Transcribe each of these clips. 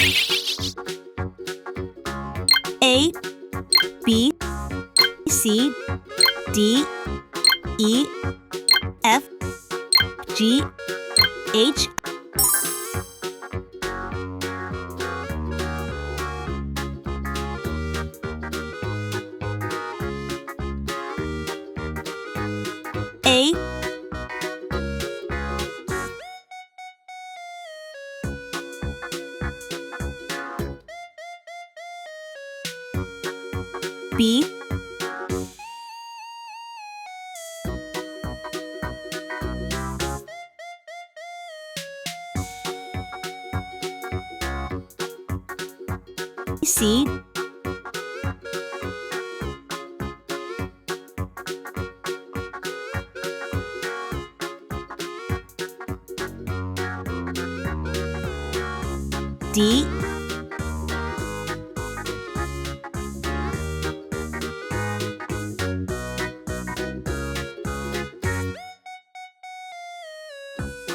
A, B, C, D, E, F, G, H, A, B, C, D,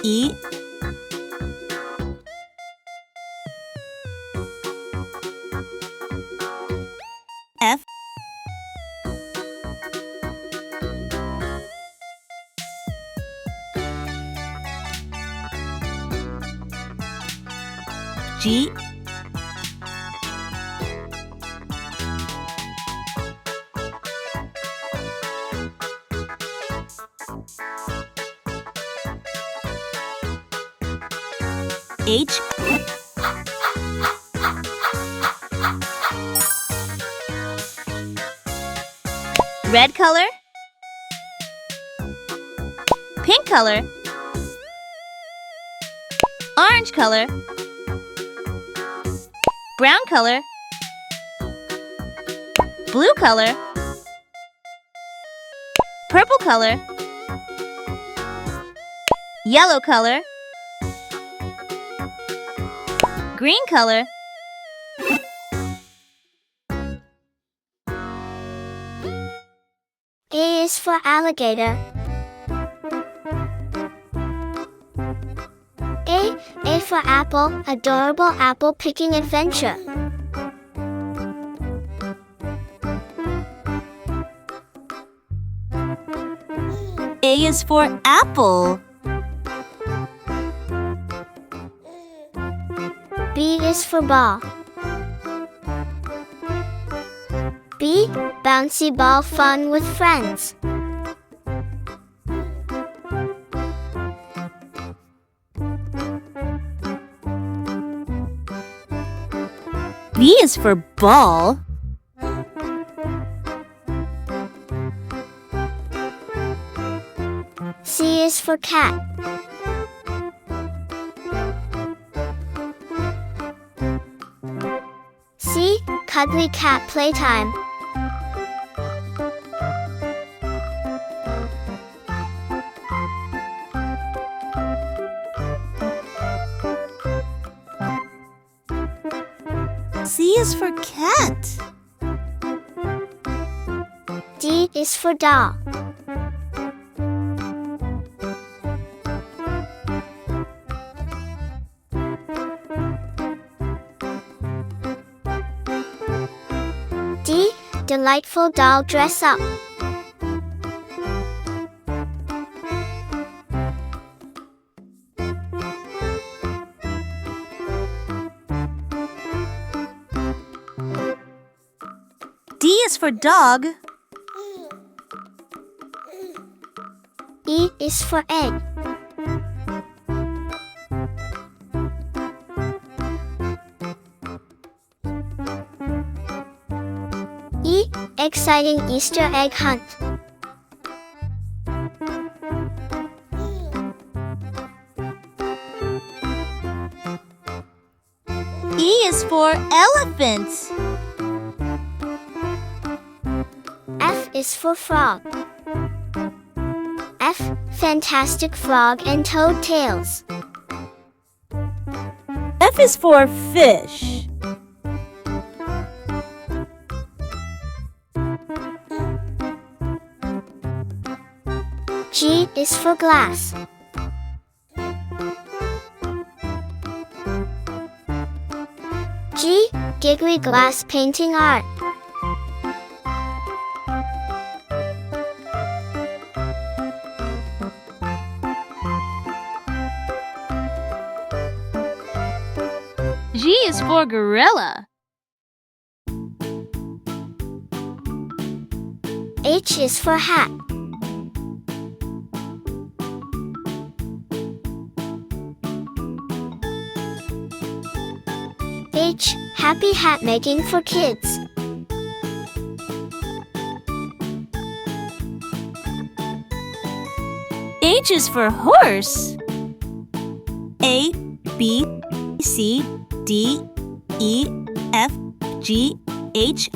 E, F, G, H, red color, pink color, orange color, brown color, blue color, purple color, yellow color, green color, A is for alligator. A for apple, adorable apple picking adventure. A is for apple. B is for ball. B, bouncy ball fun with friends. B is for ball. C is for cat. C, cuddly cat playtime. C is for cat. D is for doll. D, delightful doll dress up. D is for dog. E is for egg. E, exciting Easter egg hunt. E is for elephant. F is for frog. F, fantastic frog and toad tails. F is for fish. G is for glass. G. Giggly glass painting art. G is for gorilla. H is for hat. H. Happy hat making for kids. H is for horse. A, B, C, D, E, F, G, H,